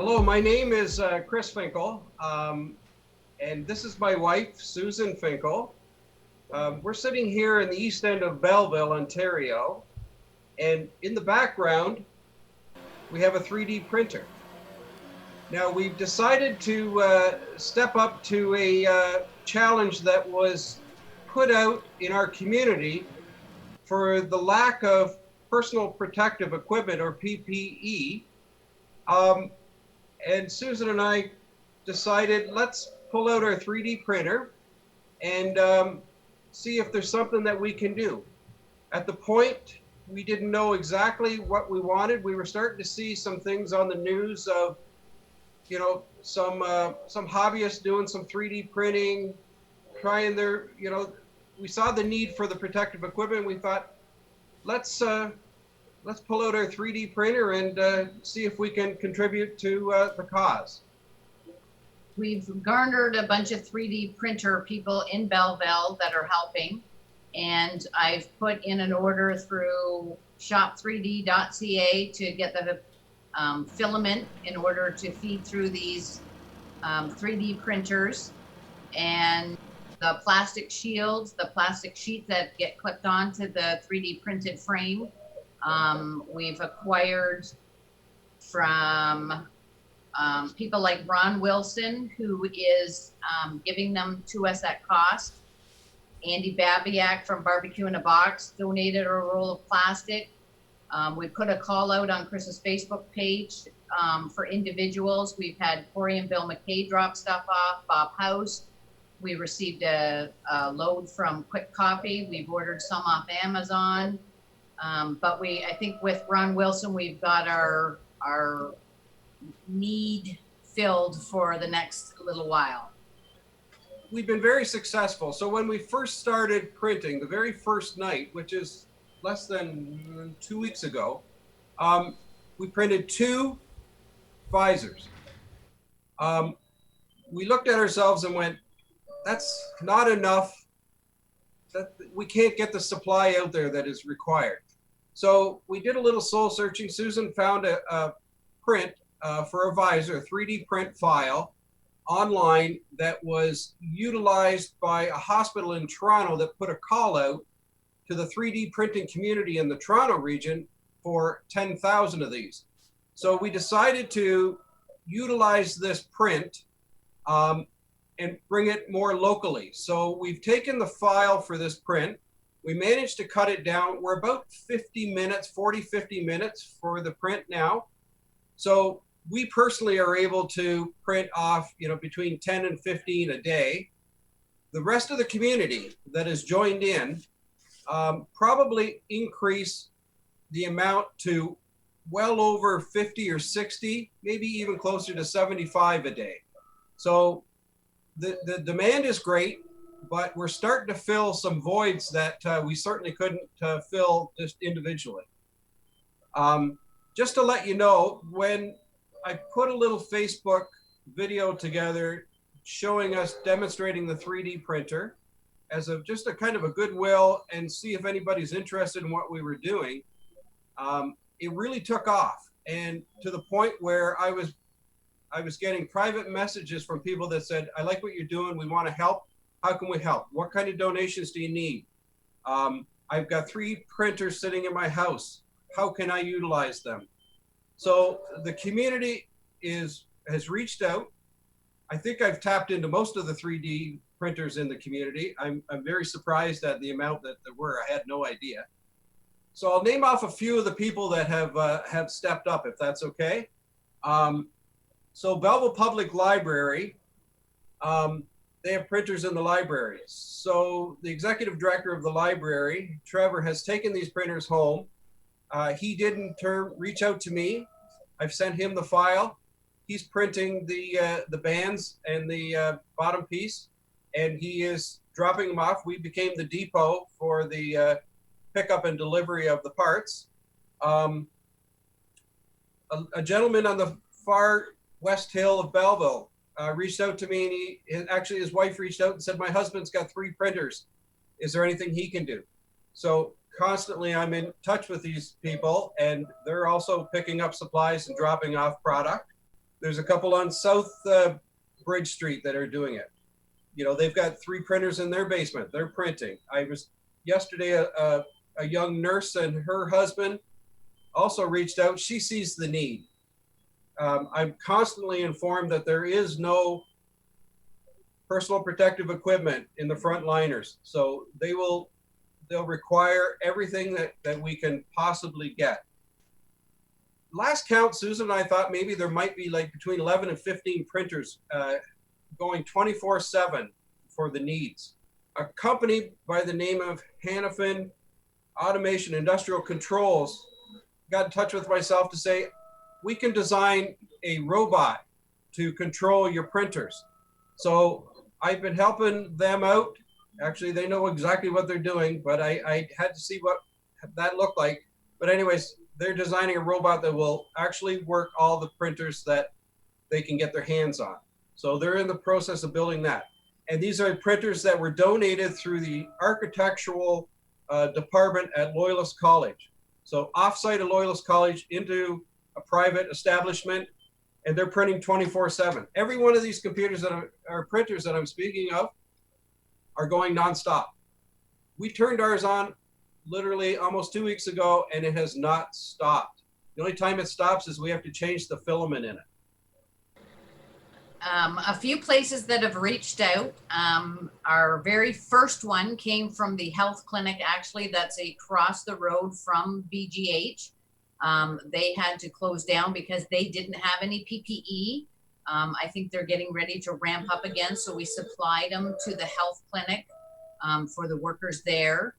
Hello, my name is Chris Finkle, and this is my wife, Susan Finkle. We're sitting here in the east end of Belleville, Ontario, and in the background, we have a 3D printer. Now, we've decided to step up to a challenge that was put out in our community for the lack of personal protective equipment, or PPE. And Susan and I decided, let's pull out our 3D printer and see if there's something that we can do. At the point, we didn't know exactly what we wanted. We were starting to see some things on the news of, some hobbyists doing some 3D printing, trying their, we saw the need for the protective equipment. We thought, let's pull out our 3D printer and see if we can contribute to the cause. We've garnered a bunch of 3D printer people in Belleville that are helping, and I've put in an order through shop3d.ca to get the filament in order to feed through these 3D printers, and the plastic shields, the plastic sheets that get clipped onto the 3D printed frame. We've acquired from people like Ron Wilson, who is giving them to us at cost. Andy Babiak from Barbecue in a Box donated a roll of plastic. We put a call out on Chris's Facebook page for individuals. We've had Corey and Bill McKay drop stuff off, Bob House. We received a load from Quick Coffee. We've ordered some off Amazon. But I think with Ron Wilson, we've got our need filled for the next little while. We've been very successful. So when we first started printing, the very first night, which is less than 2 weeks ago, we printed 2 visors. We looked at ourselves and went, that's not enough. That we can't get the supply out there that is required. So we did a little soul searching. Susan found a print for a visor, a 3D print file online that was utilized by a hospital in Toronto that put a call out to the 3D printing community in the Toronto region for 10,000 of these. So we decided to utilize this print and bring it more locally. So we've taken the file for this print. We managed to cut it down. We're about 50 minutes, 50 minutes for the print now. So we personally are able to print off, between 10 and 15 a day. The rest of the community that has joined in probably increase the amount to well over 50 or 60, maybe even closer to 75 a day. So the demand is great, but we're starting to fill some voids that we certainly couldn't fill just individually. Just to let you know, when I put a little Facebook video together showing us demonstrating the 3D printer as just a kind of a goodwill and see if anybody's interested in what we were doing, it really took off, and to the point where I was getting private messages from people that said, I like what you're doing, we want to help. How can we help? What kind of donations do you need? I've got 3 printers sitting in my house. How can I utilize them? So the community has reached out. I think I've tapped into most of the 3D printers in the community. I'm very surprised at the amount that there were. I had no idea. So I'll name off a few of the people that have stepped up, if that's okay. So Belleville Public Library, they have printers in the library. So the executive director of the library, Trevor, has taken these printers home. He didn't reach out to me. I've sent him the file. He's printing the bands and the bottom piece, and he is dropping them off. We became the depot for the pickup and delivery of the parts. A gentleman on the far West Hill of Belleville reached out to me, and actually his wife reached out and said, my husband's got 3 printers. Is there anything he can do? So constantly I'm in touch with these people, and they're also picking up supplies and dropping off product. There's a couple on South Bridge Street that are doing it. You know, they've got 3 printers in their basement. They're printing. I was yesterday, a young nurse and her husband also reached out. She sees the need. I'm constantly informed that there is no personal protective equipment in the frontliners. So they'll require everything that we can possibly get. Last count, Susan and I thought maybe there might be like between 11 and 15 printers going 24/7 for the needs. A company by the name of Hannafin Automation Industrial Controls got in touch with myself to say, we can design a robot to control your printers. So I've been helping them out. Actually, they know exactly what they're doing, but I had to see what that looked like. But anyways, they're designing a robot that will actually work all the printers that they can get their hands on. So they're in the process of building that. And these are printers that were donated through the architectural department at Loyalist College. So offsite at Loyalist College into a private establishment, and they're printing 24/7. Every one of these computers that are printers that I'm speaking of are going nonstop. We turned ours on literally almost 2 weeks ago, and it has not stopped. The only time it stops is we have to change the filament in it. A few places that have reached out. Our very first one came from the health clinic, actually, that's across the road from BGH. They had to close down because they didn't have any PPE. I think they're getting ready to ramp up again, so we supplied them to the health clinic for the workers there.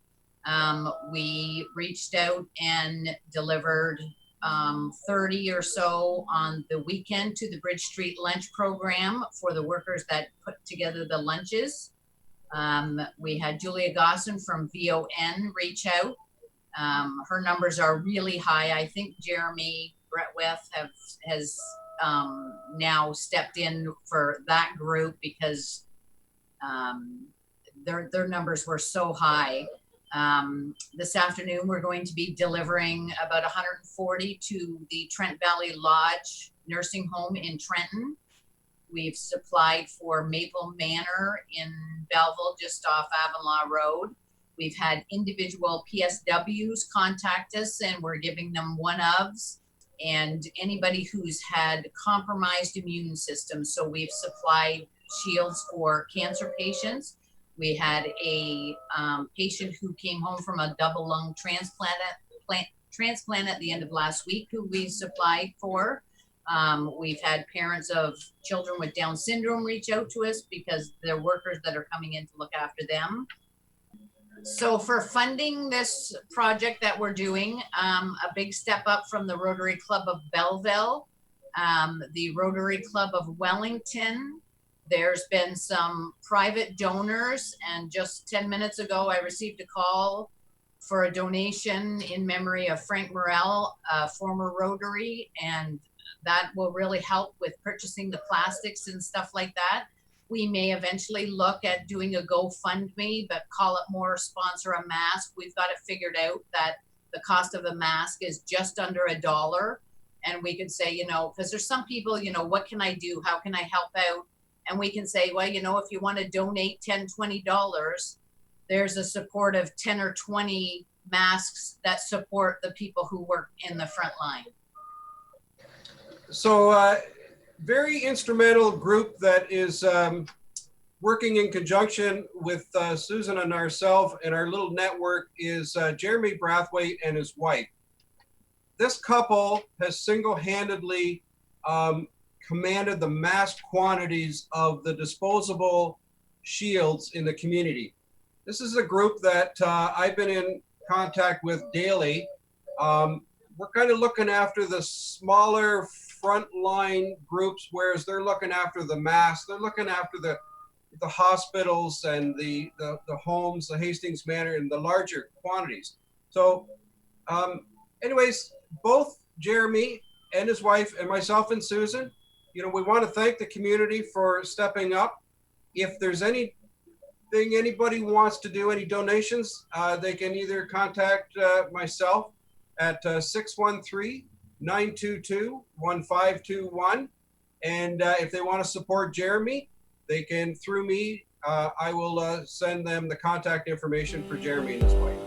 We reached out and delivered 30 or so on the weekend to the Bridge Street lunch program for the workers that put together the lunches. We had Julia Gosson from VON reach out. Her numbers are really high. I think Jeremy Brathwaite has now stepped in for that group because their numbers were so high. This afternoon, we're going to be delivering about 140 to the Trent Valley Lodge nursing home in Trenton. We've supplied for Maple Manor in Belleville, just off Avonlaw Road. We've had individual PSWs contact us, and we're giving them one-ofs, and anybody who's had compromised immune system. So we've supplied shields for cancer patients. We had a patient who came home from a double lung transplant at the end of last week who we supplied for. We've had parents of children with Down syndrome reach out to us because they're workers that are coming in to look after them. So for funding this project that we're doing, a big step up from the Rotary Club of Belleville, the Rotary Club of Wellington. There's been some private donors, and just 10 minutes ago, I received a call for a donation in memory of Frank Morell, a former Rotary, and that will really help with purchasing the plastics and stuff like that. We may eventually look at doing a GoFundMe, but call it more sponsor a mask. We've got it figured out that the cost of a mask is just under $1. And we could say, you know, because there's some people, you know, what can I do? How can I help out? And we can say, well, you know, if you want to donate $10, $20, there's a support of 10 or 20 masks that support the people who work in the front line. So very instrumental group that is working in conjunction with Susan and ourselves and our little network is Jeremy Brathwaite and his wife. This couple has single-handedly commanded the mass quantities of the disposable shields in the community. This is a group that I've been in contact with daily. We're kind of looking after the smaller frontline groups, whereas they're looking after the mass. They're looking after the hospitals and the homes, the Hastings Manor, and the larger quantities. So anyways, both Jeremy and his wife and myself and Susan, you know, we want to thank the community for stepping up. If there's anything anybody wants to do, any donations, they can either contact myself at 613-922-1521, And if they want to support Jeremy, they can, through me, I will send them the contact information for Jeremy and his wife.